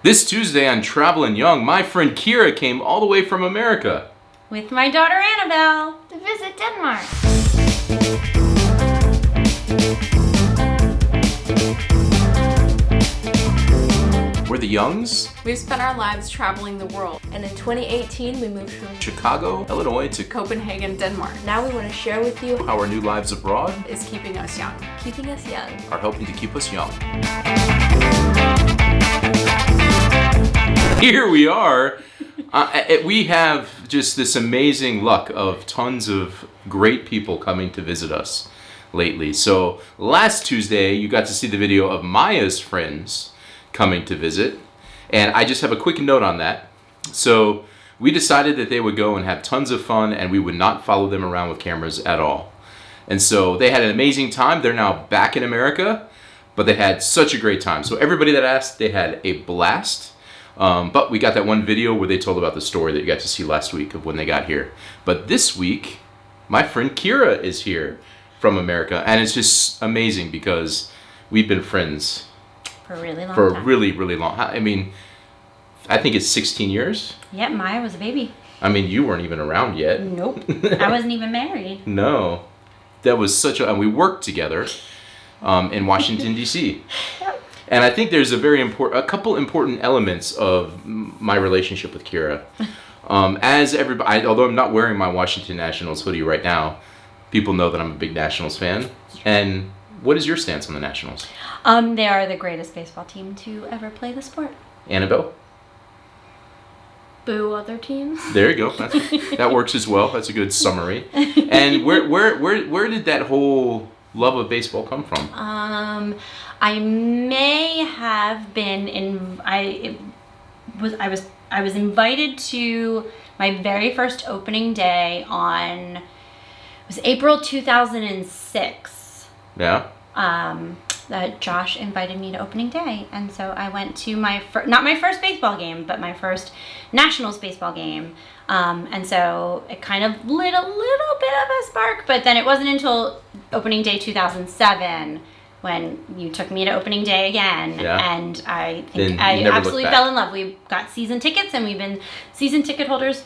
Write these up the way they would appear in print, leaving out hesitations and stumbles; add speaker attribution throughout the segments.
Speaker 1: This Tuesday on Travelin' Young, my friend Kyra came all the way from America.
Speaker 2: With my daughter Anabel.
Speaker 3: To visit Denmark.
Speaker 1: We're the Youngs.
Speaker 4: We've spent our lives traveling the world, and in 2018 we moved from
Speaker 1: Chicago, Illinois to
Speaker 4: Copenhagen, Denmark. Now we want to share with you
Speaker 1: how our new lives abroad
Speaker 4: is keeping us young.
Speaker 3: Keeping us young.
Speaker 1: are helping to keep us young. Here we are. We have just this amazing luck of tons of great people coming to visit us lately. So last Tuesday, you got to see the video of Maya's friends coming to visit. And I just have a quick note on that. So we decided that they would go and have tons of fun and we would not follow them around with cameras at all. And so they had an amazing time. They're now back in America, but they had such a great time. So everybody that asked, they had a blast. But we got that one video where they told about the story that you got to see last week of when they got here. But this week, my friend Kyra is here from America. And it's just amazing because we've been friends
Speaker 2: For a really long
Speaker 1: for
Speaker 2: time.
Speaker 1: a really, really long time. I mean, I think it's 16 years.
Speaker 2: Yep, Maya was a baby.
Speaker 1: I mean, you weren't even around yet.
Speaker 2: Nope. I wasn't even married.
Speaker 1: No. That was such a... And we worked together in Washington, D.C.
Speaker 2: Yep.
Speaker 1: And I think there's a couple important elements of my relationship with Kyra. As everybody, although I'm not wearing my Washington Nationals hoodie right now, people know that I'm a big Nationals fan. And what is your stance on the Nationals?
Speaker 2: They are the greatest baseball team to ever play the sport.
Speaker 1: Anabel?
Speaker 3: Boo other teams.
Speaker 1: There you go. That works as well. That's a good summary. And where did that whole love of baseball come from?
Speaker 2: I may have been I was invited to my very first opening day it was April 2006.
Speaker 1: Yeah.
Speaker 2: Josh invited me to opening day, and so I went to not my first baseball game, but my first Nationals baseball game. And so it kind of lit a little bit of a spark, but then it wasn't until opening day 2007 when you took me to opening day again.
Speaker 1: Yeah.
Speaker 2: And I think
Speaker 1: Then you
Speaker 2: I
Speaker 1: never
Speaker 2: absolutely
Speaker 1: looked back.
Speaker 2: fell in love. We got season tickets, and we've been season ticket holders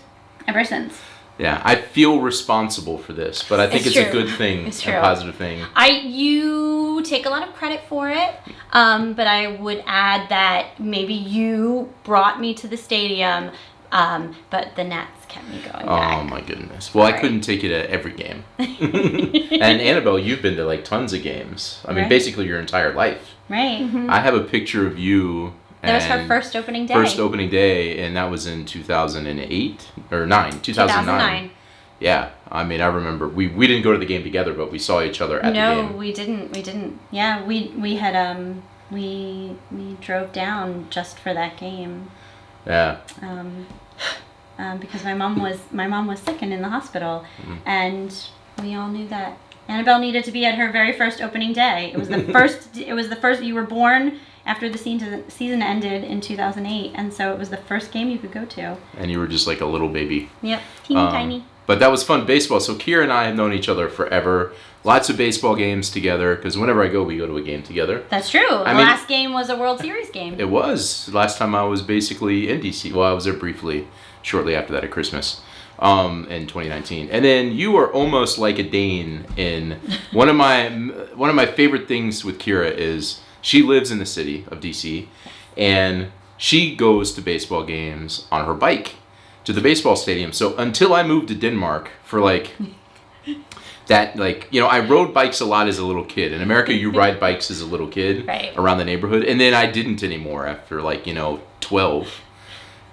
Speaker 2: ever since.
Speaker 1: Yeah, I feel responsible for this, but I think it's a
Speaker 2: true.
Speaker 1: good thing,
Speaker 2: It's
Speaker 1: a
Speaker 2: true.
Speaker 1: positive thing.
Speaker 2: You take a lot of credit for it, but I would add that maybe you brought me to the stadium, but the Nets kept me going back.
Speaker 1: Oh my goodness. Well, I
Speaker 2: Right.
Speaker 1: couldn't take you to every game. And Anabel, you've been to like tons of games. I mean,
Speaker 2: Right.
Speaker 1: basically your entire life.
Speaker 2: Right.
Speaker 1: I have a picture of you.
Speaker 2: That was her
Speaker 1: and
Speaker 2: first opening day.
Speaker 1: First opening day, and that was in 2008 or 9, 2009. Yeah, I mean, I remember we didn't go to the game together, but we saw each other at the
Speaker 2: No,
Speaker 1: game.
Speaker 2: we didn't. Yeah, we had we drove down just for that game.
Speaker 1: Yeah.
Speaker 2: Because my mom was sick and in the hospital,
Speaker 1: Mm-hmm.
Speaker 2: and we all knew that Anabel needed to be at her very first opening day. It was the first. It was the first. You were born after the season ended in 2008, and so it was the first game you could go to.
Speaker 1: And you were just like a little baby.
Speaker 2: Yep, teeny tiny.
Speaker 1: But that was fun baseball. So Kyra and I have known each other forever. Lots of baseball games together, because whenever I go, we go to a game together.
Speaker 2: That's true. The
Speaker 1: I mean-
Speaker 2: last game was a World Series game.
Speaker 1: It was. Last time I was basically in DC. Well, I was there briefly, shortly after that at Christmas, in 2019. And then you are almost like a Dane in one of my favorite things with Kyra is she lives in the city of DC, and she goes to baseball games on her bike to the baseball stadium. So until I moved to Denmark for like that, like, you know, I rode bikes a lot as a little kid. In America, you ride bikes as a little kid
Speaker 2: Right.
Speaker 1: around the neighborhood. And then I didn't anymore after, like, 12,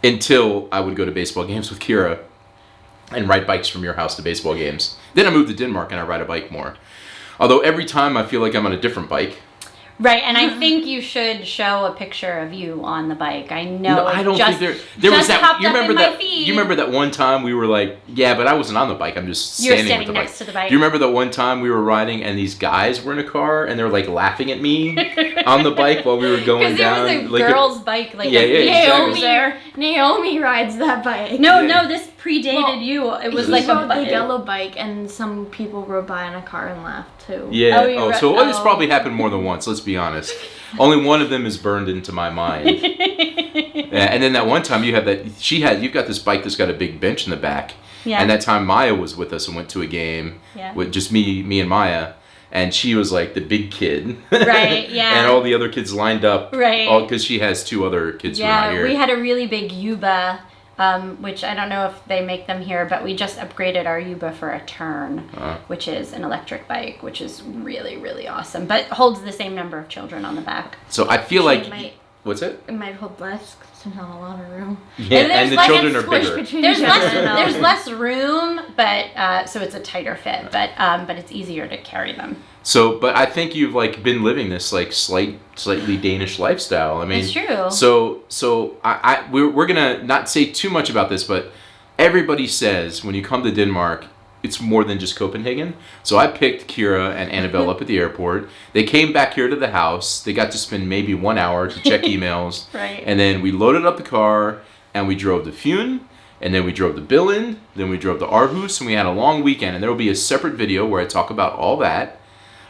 Speaker 1: until I would go to baseball games with Kyra and ride bikes from your house to baseball games. Then I moved to Denmark and I ride a bike more. Although every time I feel like I'm on a different bike.
Speaker 2: Right, and I think you should show a picture of you on the bike. I know.
Speaker 1: No, I don't
Speaker 2: just,
Speaker 1: think there was
Speaker 2: just
Speaker 1: that.
Speaker 2: popped
Speaker 1: You
Speaker 2: up
Speaker 1: remember
Speaker 2: in my
Speaker 1: that?
Speaker 2: feed.
Speaker 1: You remember that one time we were like, yeah, but I wasn't on the bike. I'm just
Speaker 2: You were
Speaker 1: standing with
Speaker 2: standing
Speaker 1: the
Speaker 2: next to the bike.
Speaker 1: Do you remember that one time we were riding and these guys were in a car and they were like laughing at me on the bike while we were going
Speaker 2: Because
Speaker 1: down?
Speaker 2: it was a
Speaker 1: like
Speaker 2: girl's bike. Like
Speaker 1: Yeah, yeah,
Speaker 2: exactly.
Speaker 3: Naomi rides that bike.
Speaker 2: No, this predated
Speaker 3: Well,
Speaker 2: you. It was
Speaker 3: He
Speaker 2: like
Speaker 3: rode
Speaker 2: a
Speaker 3: the yellow bike, and some people rode by in a car and laughed too.
Speaker 1: Yeah.
Speaker 2: Oh, you're
Speaker 1: Oh,
Speaker 2: right.
Speaker 1: so this
Speaker 2: Oh.
Speaker 1: probably happened more than once. Let's be honest. Only one of them is burned into my mind. And then that one time you've got this bike that's got a big bench in the back.
Speaker 2: Yeah.
Speaker 1: And that time Maya was with us and went to a game with just me and Maya. And she was like the big kid.
Speaker 2: Right, yeah.
Speaker 1: And all the other kids lined up.
Speaker 2: Right.
Speaker 1: All because she has 2 other kids who are not here.
Speaker 2: We had a really big Yuba, which I don't know if they make them here, but we just upgraded our Yuba for a Turn, which is an electric bike, which is really, really awesome, but holds the same number of children on the back.
Speaker 1: So I feel what's it?
Speaker 3: It might hold less because there's not a lot of room.
Speaker 1: Yeah, and the children are bigger.
Speaker 2: There's less room, but so it's a tighter fit, but it's easier to carry them.
Speaker 1: So, but I think you've like been living this like slightly Danish lifestyle. I mean,
Speaker 2: it's true.
Speaker 1: So we're gonna not say too much about this, but everybody says when you come to Denmark, it's more than just Copenhagen. So I picked Kyra and Anabel up at the airport. They came back here to the house. They got to spend maybe 1 hour to check emails.
Speaker 2: Right.
Speaker 1: And then we loaded up the car and we drove to Fyn. And then we drove to Billund. Then we drove to Aarhus. And we had a long weekend. And there will be a separate video where I talk about all that.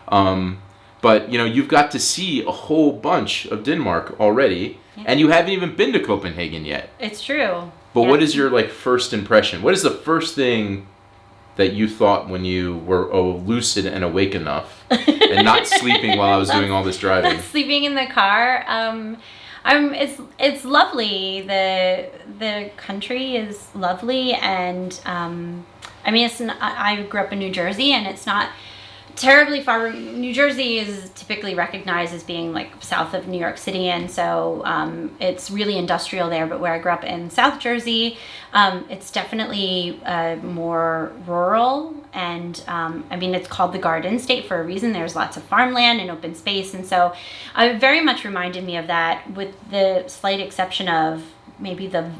Speaker 1: But you've got to see a whole bunch of Denmark already. Yeah. And you haven't even been to Copenhagen yet.
Speaker 2: It's true.
Speaker 1: But what is your like first impression? What is the first thing that you thought when you were lucid and awake enough and not sleeping while I was doing all this driving?
Speaker 2: Not sleeping in the car. It's lovely. The country is lovely, and I mean, I grew up in New Jersey, and it's not terribly far. New Jersey is typically recognized as being like south of New York City, and so it's really industrial there. But where I grew up in South Jersey, it's definitely more rural, and I mean, it's called the Garden State for a reason. There's lots of farmland and open space, and so it very much reminded me of that, with the slight exception of maybe the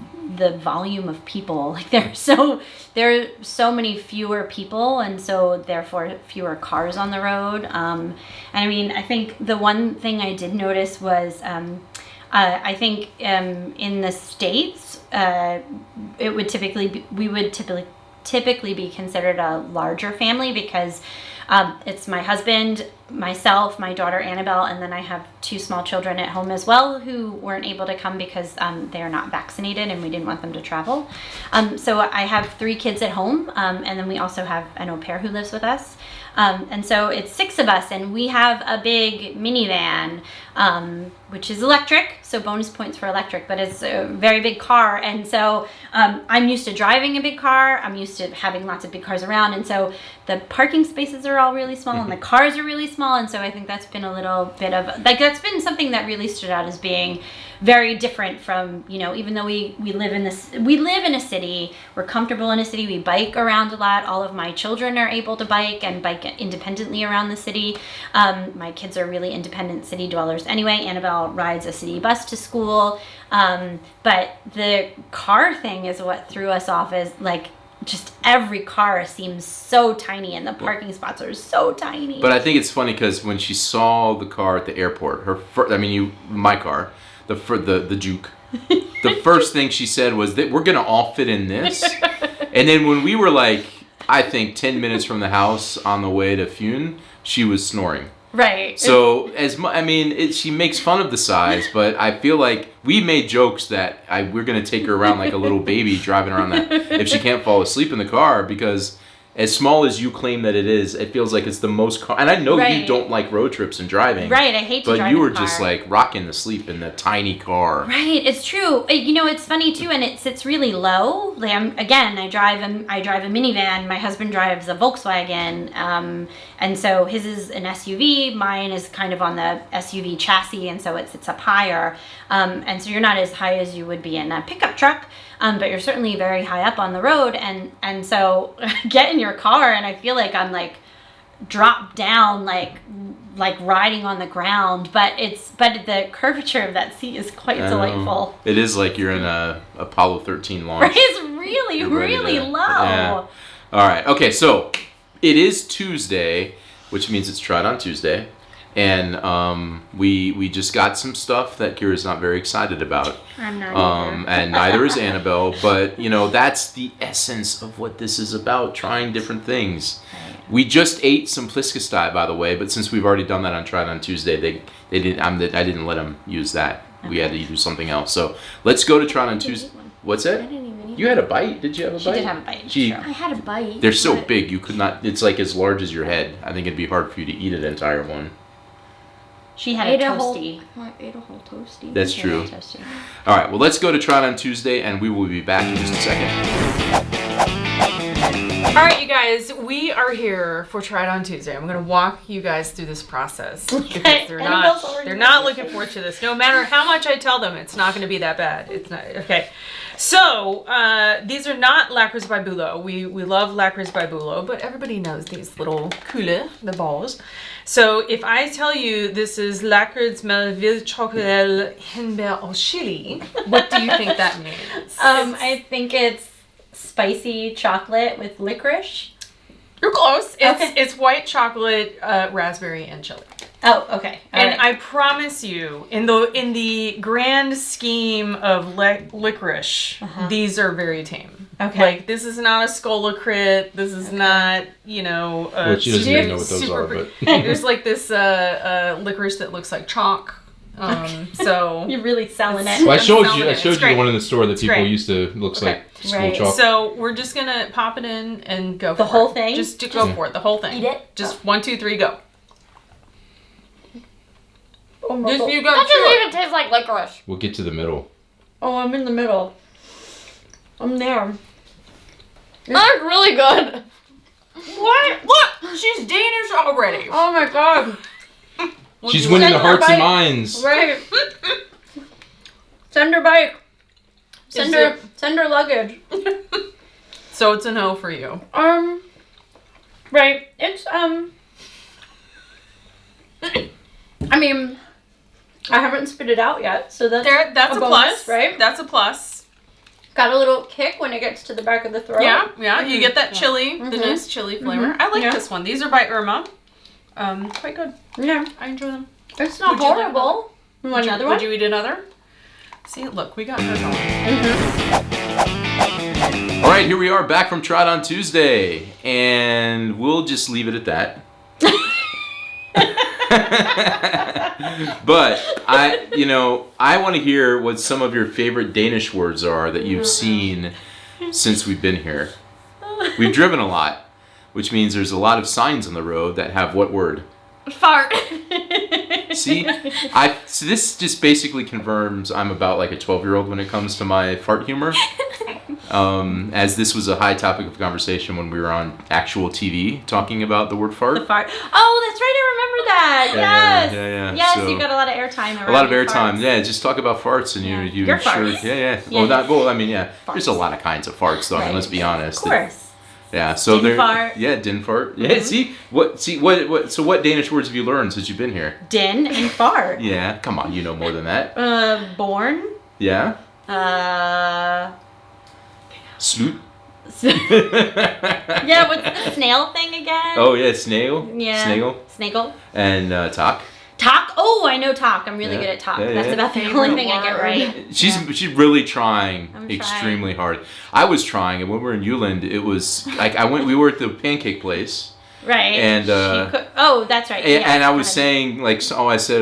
Speaker 2: volume of people. Like there are so many fewer people, and so therefore fewer cars on the road. And I mean, I think the one thing I did notice was I think in the States we would typically be considered a larger family, because it's my husband, myself, my daughter Anabel, and then I have 2 small children at home as well who weren't able to come because they are not vaccinated and we didn't want them to travel. So I have 3 kids at home, and then we also have an au pair who lives with us. And so it's 6 of us, and we have a big minivan, which is electric, so bonus points for electric, but it's a very big car. And so I'm used to driving a big car. I'm used to having lots of big cars around. And so the parking spaces are all really small and the cars are really small. And so I think that's been a little bit of, like, that's been something that really stood out as being very different from, even though we live in a city, we're comfortable in a city, we bike around a lot. All of my children are able to bike independently around the city. My kids are really independent city dwellers anyway. Annabelle rides a city bus to school. But the car thing is what threw us off, is like, just every car seems so tiny and the parking spots are so tiny.
Speaker 1: But I think it's funny because when she saw the car at the airport, my car, the Juke, the first thing she said was that we're going to all fit in this. And then when we were like, I think 10 minutes from the house on the way to Fyn, she was snoring.
Speaker 2: Right.
Speaker 1: So she makes fun of the size, but I feel like we made jokes that we're gonna take her around like a little baby, driving around if she can't fall asleep in the car, because as small as you claim that it is, it feels like it's the most and I know you don't like road trips and driving.
Speaker 2: Right, I hate to drive
Speaker 1: But you were
Speaker 2: in the car.
Speaker 1: just like rocking to sleep in the tiny car.
Speaker 2: Right, it's true. It's funny too, and it sits really low. Like I drive a minivan. My husband drives a Volkswagen, and so his is an SUV. Mine is kind of on the SUV chassis, and so it sits up higher. And so you're not as high as you would be in a pickup truck. But you're certainly very high up on the road, and so get in your car, and I feel like I'm like dropped down, like riding on the ground. But the curvature of that seat is quite delightful.
Speaker 1: It is like you're in a Apollo 13 launch.
Speaker 2: Right, it's really low.
Speaker 1: Yeah. All right. Okay. So it is Tuesday, which means it's Try It On Tuesday. And we just got some stuff that Kyra's not very excited about.
Speaker 3: I'm not either.
Speaker 1: And neither is Anabel. But, that's the essence of what this is about, trying different things. Right. We just ate some pliskastai, by the way, but since we've already done that on Try It On Tuesday, I didn't let them use that. we had to do something else. So let's go to Tron on Tuesday. What's
Speaker 3: I
Speaker 1: that?
Speaker 3: didn't even eat
Speaker 1: You had a bite? Did you have a bite?
Speaker 2: She did have a bite. it's
Speaker 1: She-
Speaker 2: true.
Speaker 3: I had a bite.
Speaker 1: They're so
Speaker 3: but
Speaker 1: big, you could not. It's like as large as your head. I think it'd be hard for you to eat an entire one.
Speaker 2: She had
Speaker 3: I
Speaker 2: a
Speaker 3: ate a whole-
Speaker 2: toasty.
Speaker 3: I ate a whole toasty.
Speaker 1: That's
Speaker 2: She had
Speaker 1: true.
Speaker 2: a toasty.
Speaker 1: All right, well, let's go to Tron on Tuesday, and we will be back in just a second.
Speaker 5: All right, you guys, we are here for Try It On Tuesday. I'm going to walk you guys through this process because they're
Speaker 2: Annabelle's already
Speaker 5: not looking forward to this. No matter how much I tell them, it's not going to be that bad. It's not okay. So these are not lacquers by Boulot. We love lacquers by Boulot, but everybody knows these little couleurs, the balls. So if I tell you this is lacquers Melville Chocolat Himbeer au Chili, what do you think that means?
Speaker 2: I think it's spicy chocolate with licorice.
Speaker 5: You're close.
Speaker 2: Okay.
Speaker 5: It's white chocolate, raspberry, and chili.
Speaker 2: Oh, okay. All
Speaker 5: And
Speaker 2: right.
Speaker 5: I promise you, in the grand scheme of licorice, these are very tame.
Speaker 2: Okay.
Speaker 5: Like, this is not a Skolacrit. This is not, you know,
Speaker 1: Well, she doesn't even know what those
Speaker 5: super
Speaker 1: are, but-
Speaker 5: There's like this licorice that looks like chalk. So
Speaker 2: You're really selling it.
Speaker 1: Well, I showed
Speaker 5: selling
Speaker 1: you. I
Speaker 5: it.
Speaker 1: showed
Speaker 5: It's
Speaker 1: you the
Speaker 5: great.
Speaker 1: one in the store that
Speaker 5: It's
Speaker 1: people
Speaker 5: great.
Speaker 1: used to looks
Speaker 5: Okay.
Speaker 1: like school
Speaker 2: Right.
Speaker 1: chalk.
Speaker 5: So we're just gonna pop it in and go for
Speaker 2: The whole
Speaker 5: it.
Speaker 2: thing?
Speaker 5: Just to go for it. The whole thing.
Speaker 2: Eat it?
Speaker 5: Just 1, 2, 3, go.
Speaker 2: Oh, my
Speaker 5: Just
Speaker 2: God.
Speaker 5: you go
Speaker 3: That
Speaker 5: through
Speaker 3: doesn't
Speaker 5: it.
Speaker 3: even taste like licorice.
Speaker 1: We'll get to the middle.
Speaker 2: Oh, I'm in the middle. I'm there.
Speaker 3: That's really good.
Speaker 5: What? Look, she's Danish already.
Speaker 2: Oh my God.
Speaker 1: She's winning the
Speaker 2: Send
Speaker 1: hearts
Speaker 2: her
Speaker 1: and
Speaker 2: bite.
Speaker 1: minds.
Speaker 2: Right. Send her bike.
Speaker 5: Is there-
Speaker 2: Send her luggage.
Speaker 5: So it's a no for you.
Speaker 2: Right. It's I mean, I haven't spit it out yet, so that's
Speaker 5: That's a
Speaker 2: bonus,
Speaker 5: plus,
Speaker 2: right?
Speaker 5: That's a plus.
Speaker 2: Got a little kick when it gets to the back of the throat.
Speaker 5: Yeah. You get that chili, the
Speaker 2: Mhm.
Speaker 5: nice chili flavor. I like
Speaker 2: Yeah.
Speaker 5: this one. These are by Irma. Quite good.
Speaker 2: Yeah.
Speaker 5: I enjoy them.
Speaker 2: It's not
Speaker 5: Would you like
Speaker 2: horrible. You want another
Speaker 5: Would
Speaker 2: one?
Speaker 5: you eat another? See, look, we got her going.
Speaker 1: All right, here we are back from Trot on Tuesday, and we'll just leave it at that. But I want to hear what some of your favorite Danish words are that you've seen since we've been here. We've driven a lot, which means there's a lot of signs on the road that have what word?
Speaker 3: Fart.
Speaker 1: See, so this just basically confirms I'm about like a 12-year-old when it comes to my fart humor. As this was a high topic of conversation when we were on actual TV talking about the word fart.
Speaker 2: The fart. Oh, that's right. I remember that. Yes.
Speaker 1: Yeah.
Speaker 2: Yes,
Speaker 1: So,
Speaker 2: you got a lot of airtime.
Speaker 1: a lot of
Speaker 2: around your
Speaker 1: airtime.
Speaker 2: farts.
Speaker 1: Yeah, just talk about farts and
Speaker 2: Yeah.
Speaker 1: you
Speaker 2: Your
Speaker 1: sure.
Speaker 2: farts.
Speaker 1: Yeah.
Speaker 2: Yeah.
Speaker 1: There's a lot of kinds of farts though. I mean,
Speaker 2: Right.
Speaker 1: let's be honest.
Speaker 2: Of course.
Speaker 1: Yeah. So
Speaker 2: Din fart.
Speaker 1: Yeah, din fart. Yeah. See what? So what Danish words have you learned since you've been here?
Speaker 2: Din and fart.
Speaker 1: Yeah. Come on, you know more than that.
Speaker 2: Born.
Speaker 1: Yeah. Sloot.
Speaker 2: Yeah, what's the snail thing again?
Speaker 1: Oh yeah, snail.
Speaker 2: Yeah. Snaggle.
Speaker 1: And talk.
Speaker 2: Talk. Oh, I know talk. I'm really
Speaker 1: Yeah.
Speaker 2: good at talk.
Speaker 1: Yeah,
Speaker 2: That's
Speaker 1: yeah.
Speaker 2: about the
Speaker 5: Favorite
Speaker 2: only thing I get
Speaker 5: word.
Speaker 2: right.
Speaker 1: She's really trying
Speaker 2: I'm
Speaker 1: extremely hard. I was trying, and when we were in Uland, it was like we were at the pancake place,
Speaker 2: Right.
Speaker 1: and
Speaker 2: oh, that's right. Yeah,
Speaker 1: and I
Speaker 2: go
Speaker 1: was
Speaker 2: ahead.
Speaker 1: saying like, I said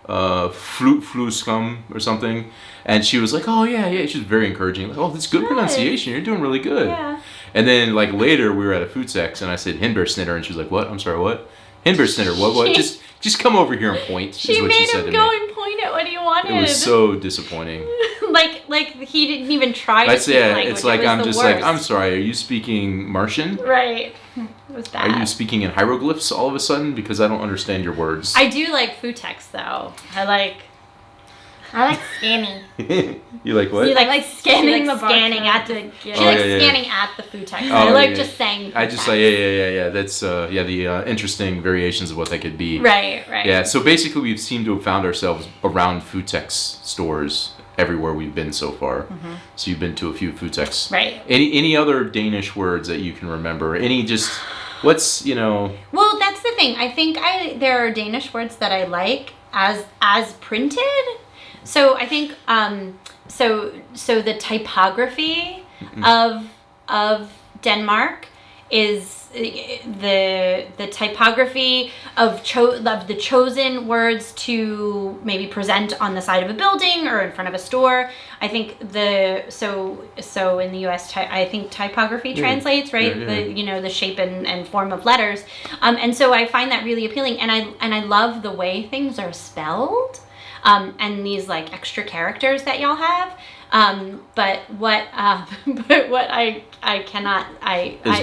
Speaker 1: fluskum or something, and she was like, oh yeah. She was very encouraging. Like, oh, that's good
Speaker 2: Good.
Speaker 1: pronunciation. You're doing really good.
Speaker 2: Yeah.
Speaker 1: And then like later we were at a food sex, and I said Hindbersnitter, and she was like, what? I'm sorry, what? Hindbersnitter, what? Just come over here and point.
Speaker 2: She
Speaker 1: is what
Speaker 2: made
Speaker 1: she said
Speaker 2: him
Speaker 1: to
Speaker 2: go
Speaker 1: me.
Speaker 2: and point at what he wanted.
Speaker 1: It was so disappointing.
Speaker 2: like he didn't even try to
Speaker 1: That's
Speaker 2: speak
Speaker 1: yeah.
Speaker 2: language.
Speaker 1: It's like
Speaker 2: It was
Speaker 1: I'm
Speaker 2: the
Speaker 1: just
Speaker 2: worst.
Speaker 1: like I'm sorry. Are you speaking Martian?
Speaker 2: Right. It was bad.
Speaker 1: Are you speaking in hieroglyphs all of a sudden? Because I don't understand your words.
Speaker 2: I do like food text though. I like scanning.
Speaker 1: You like what?
Speaker 2: You
Speaker 3: I like scanning
Speaker 2: like
Speaker 3: the
Speaker 2: scanning
Speaker 3: barcode
Speaker 2: at the.
Speaker 3: to get-
Speaker 2: She
Speaker 1: Oh,
Speaker 2: likes
Speaker 1: yeah.
Speaker 2: scanning at the food text.
Speaker 1: Oh,
Speaker 2: I like
Speaker 1: yeah.
Speaker 2: just saying.
Speaker 1: I
Speaker 2: food
Speaker 1: just
Speaker 2: text.
Speaker 1: like yeah. That's the interesting variations of what that could be.
Speaker 2: Right.
Speaker 1: Yeah. So basically, we've seemed to have found ourselves around food tech stores everywhere we've been so far. So you've been to a few food techs.
Speaker 2: Right.
Speaker 1: Any other Danish words that you can remember? Any just what's
Speaker 2: Well, that's the thing. I think there are Danish words that I like as printed. So I think so the typography of Denmark is the typography of the chosen words to maybe present on the side of a building or in front of a store. I think so in the US I think typography translates, right? The shape and form of letters, and so I find that really appealing, and I love the way things are spelled, and these like extra characters that y'all have. But what I cannot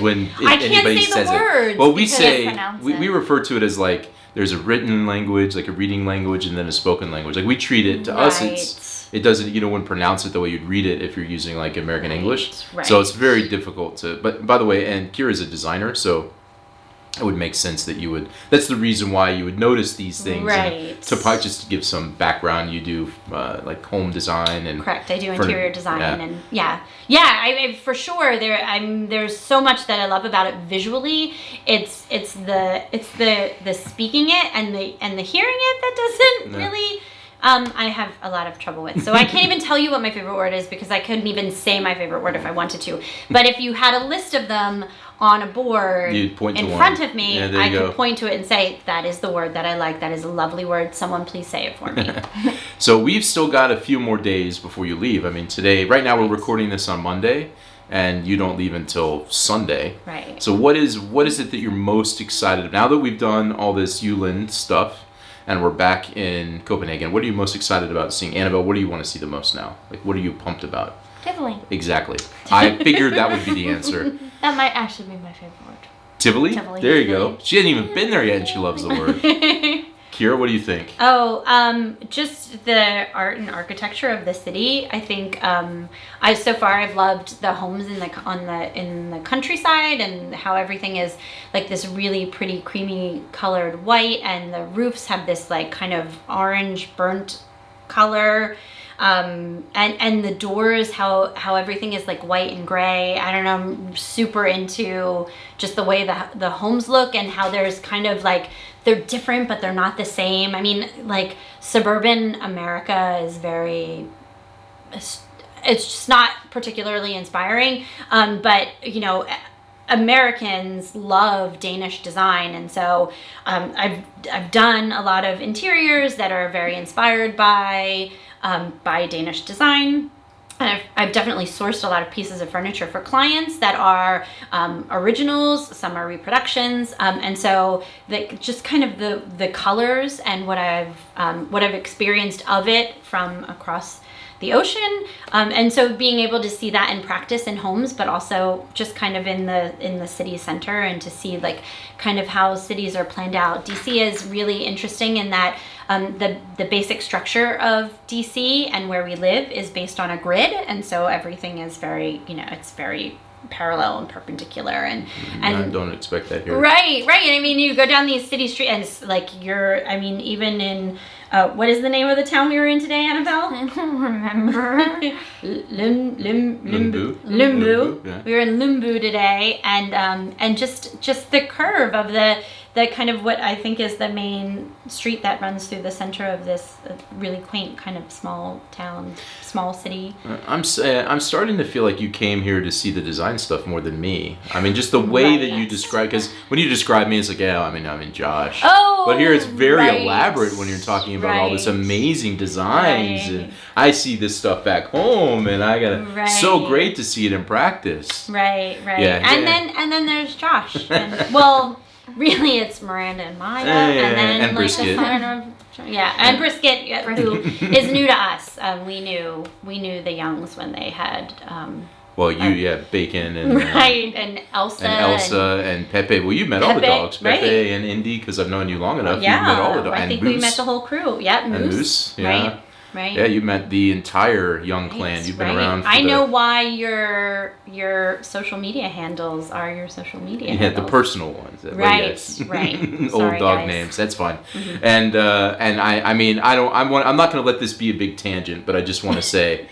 Speaker 1: when
Speaker 2: I can't
Speaker 1: anybody
Speaker 2: say the
Speaker 1: says
Speaker 2: words.
Speaker 1: it. Well, we
Speaker 2: because
Speaker 1: say
Speaker 3: pronounce
Speaker 1: we
Speaker 3: it.
Speaker 1: refer to it as like there's a written language, like a reading language, and then a spoken language. Like we treat it to us, it doesn't, you wouldn't pronounce it the way you'd read it if you're using like American English.
Speaker 2: Right.
Speaker 1: So it's very difficult to. But by the way, and Kyra's a designer, so it would make sense that you would. That's the reason why you would notice these things.
Speaker 2: Right.
Speaker 1: And just to give some background, you do like home design and.
Speaker 2: Correct. I do interior design
Speaker 1: yeah.
Speaker 2: and I for sure there's so much that I love about it visually. It's the speaking it and the hearing it that doesn't really. I have a lot of trouble with. So I can't even tell you what my favorite word is because I couldn't even say my favorite word if I wanted to. But if you had a list of them on a board
Speaker 1: You'd point
Speaker 2: in
Speaker 1: to
Speaker 2: front
Speaker 1: one.
Speaker 2: of me,
Speaker 1: Yeah, there
Speaker 2: I
Speaker 1: you go.
Speaker 2: could point to it and say, that is the word that I like. That is a lovely word. Someone please say it for me.
Speaker 1: So we've still got a few more days before you leave. I mean, right now we're recording this on Monday, and you don't leave until Sunday.
Speaker 2: Right.
Speaker 1: So what is it that you're most excited about? Now that we've done all this Yulin stuff, and we're back in Copenhagen, what are you most excited about seeing? Anabel, what do you want to see the most now? Like, what are you pumped about?
Speaker 3: Tivoli.
Speaker 1: Exactly. I figured that would be the answer.
Speaker 3: That might actually be my favorite word.
Speaker 1: Tivoli?
Speaker 3: Tivoli.
Speaker 1: There you go. She hasn't even been there yet, and she loves the word. Kyra, what do you think?
Speaker 2: Just the art and architecture of the city. I think I've loved the homes in the countryside and how everything is like this really pretty creamy colored white, and the roofs have this like kind of orange burnt color. And the doors, how everything is like white and gray. I don't know, I'm super into just the way the homes look and how there's kind of like, they're different, but they're not the same. I mean, like suburban America is it's just not particularly inspiring. But Americans love Danish design, and so I've done a lot of interiors that are very inspired by Danish design. And I've definitely sourced a lot of pieces of furniture for clients that are originals, some are reproductions, and so just kind of the colors and what I've experienced of it from across the ocean, and so being able to see that in practice in homes, but also just kind of in the city center, and to see like kind of how cities are planned out. DC is really interesting in that the basic structure of DC and where we live is based on a grid, and so everything is very it's very parallel and perpendicular, and
Speaker 1: I don't expect that here.
Speaker 2: Right. I mean, you go down these city streets, and it's like even in what is the name of the town we were in today, Anabel?
Speaker 3: I don't remember.
Speaker 1: Limbu.
Speaker 2: Limbu.
Speaker 1: Yeah.
Speaker 2: We were in Limbu today, and just the curve of the kind of what I think is the main street that runs through the center of this really quaint kind of small town, small city.
Speaker 1: I'm starting to feel like you came here to see the design stuff more than me. I mean, just the way
Speaker 2: Right,
Speaker 1: that you
Speaker 2: yes.
Speaker 1: describe, because when you describe me, it's like, yeah, I mean Josh.
Speaker 2: Oh,
Speaker 1: But here it's very
Speaker 2: right.
Speaker 1: elaborate when you're talking about all this
Speaker 2: Right.
Speaker 1: amazing designs,
Speaker 2: Right.
Speaker 1: and I see this stuff back home, and I gotta so
Speaker 2: Right.
Speaker 1: great to see it in practice.
Speaker 2: Right.
Speaker 1: Yeah,
Speaker 2: and
Speaker 1: yeah.
Speaker 2: then there's Josh. And, well, really, it's Miranda and Maya, and then
Speaker 1: and
Speaker 2: like
Speaker 1: Brisket.
Speaker 2: the fun of and Brisket, who is new to us. We knew the Youngs when they had
Speaker 1: Well, Bacon and
Speaker 2: right, and Elsa
Speaker 1: and Pepe. Well, you met all the
Speaker 2: Pepe,
Speaker 1: dogs, Pepe
Speaker 2: right.
Speaker 1: and Indy, because I've known you long enough.
Speaker 2: Yeah,
Speaker 1: You met all the dogs.
Speaker 2: I
Speaker 1: And
Speaker 2: think
Speaker 1: Moose.
Speaker 2: we met the whole crew. Yeah, Moose.
Speaker 1: And Moose, yeah.
Speaker 2: Right.
Speaker 1: Yeah, you met the entire Young clan. You've been around for
Speaker 2: I know why your social media handles are your social media
Speaker 1: Yeah,
Speaker 2: handles.
Speaker 1: the personal ones.
Speaker 2: Right, right.
Speaker 1: Old
Speaker 2: Sorry,
Speaker 1: dog
Speaker 2: guys.
Speaker 1: names. That's fine. And I mean, I'm not going to let this be a big tangent, but I just want to say,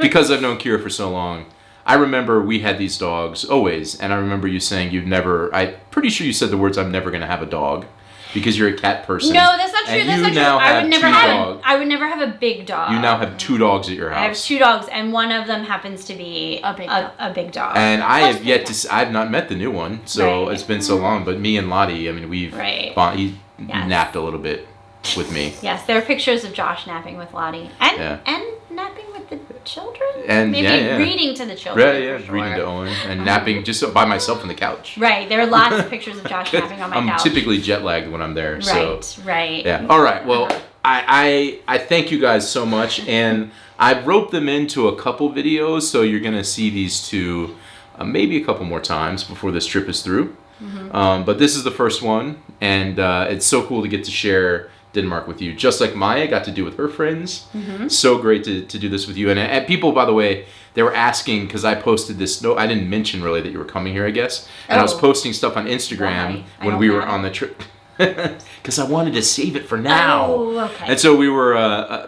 Speaker 1: because I've known Kyra for so long, I remember we had these dogs always, and I remember you saying I'm pretty sure you said the words, "I'm never going to have a dog." because you're a cat person.
Speaker 2: No, that's not true.
Speaker 1: And
Speaker 2: That's
Speaker 1: you
Speaker 2: not true.
Speaker 1: now
Speaker 2: I
Speaker 1: have
Speaker 2: would never
Speaker 1: two
Speaker 2: have.
Speaker 1: dogs.
Speaker 2: I would never have a big dog.
Speaker 1: You now have 2 dogs at your
Speaker 2: I have
Speaker 1: house.
Speaker 2: 2 dogs, and one of them happens to be
Speaker 3: A big dog.
Speaker 2: a big dog.
Speaker 1: And I
Speaker 2: Plus
Speaker 1: have yet
Speaker 2: big
Speaker 1: to. I've not met the new one, so
Speaker 2: Right.
Speaker 1: it's been so long. But me and Lottie, I mean, we've
Speaker 2: Right.
Speaker 1: he
Speaker 2: Yes.
Speaker 1: napped a little bit with me.
Speaker 2: Yes, there are pictures of Josh napping with Lottie, and napping with the children.
Speaker 1: And
Speaker 2: maybe
Speaker 1: yeah.
Speaker 2: reading to the children.
Speaker 1: Yeah,
Speaker 2: for sure.
Speaker 1: reading to Owen and napping just by myself on the couch.
Speaker 2: Right, there are lots of pictures of Josh napping on my
Speaker 1: I'm
Speaker 2: couch.
Speaker 1: typically jet lagged when I'm there.
Speaker 2: Right,
Speaker 1: So.
Speaker 2: right.
Speaker 1: Yeah. All right. Well, I thank you guys so much, and I've roped them into a couple videos, so you're gonna see these two maybe a couple more times before this trip is through. But this is the first one, and it's so cool to get to share Denmark with you, just like Maya got to do with her friends. So great to do this with you. And people, by the way, they were asking, because I posted this, no, I didn't mention really that you were coming here, I guess. And I was
Speaker 2: Oh.
Speaker 1: posting stuff on Instagram
Speaker 2: Why? I
Speaker 1: when
Speaker 2: don't
Speaker 1: we were
Speaker 2: have
Speaker 1: on the trip. Because I wanted to save it for now.
Speaker 2: Oh, okay.
Speaker 1: And so we were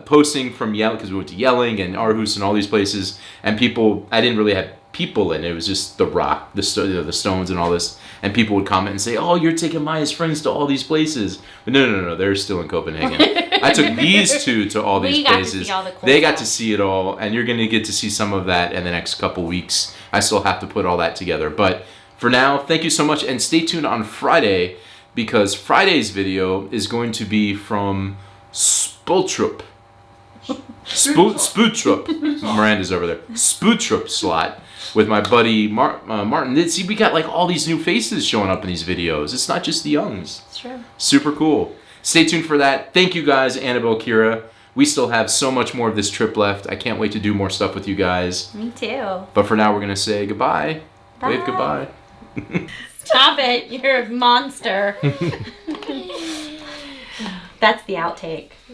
Speaker 1: posting from Yelling, because we went to Yelling and Aarhus and all these places. And people, I didn't really have people in it. It was just the rock, the stones and all this. And people would comment and say, oh, you're taking Maya's friends to all these places. But no, they're still in Copenhagen. I took these two to all these
Speaker 2: We got to
Speaker 1: places.
Speaker 2: see all the cool
Speaker 1: They got
Speaker 2: stuff.
Speaker 1: to see it all. And you're going to get to see some of that in the next couple weeks. I still have to put all that together. But for now, thank you so much. And stay tuned on Friday, because Friday's video is going to be from Spultrup. Spootrup. Miranda's over there. Spootrup slot with my buddy Martin. See, we got like all these new faces showing up in these videos. It's not just the youngs.
Speaker 2: It's true.
Speaker 1: Super cool. Stay tuned for that. Thank you guys, Anabel, Kyra. We still have so much more of this trip left. I can't wait to do more stuff with you guys.
Speaker 2: Me too.
Speaker 1: But for now, we're going to say goodbye. Wave
Speaker 2: Bye.
Speaker 1: goodbye.
Speaker 2: Stop it! You're a monster. That's the outtake.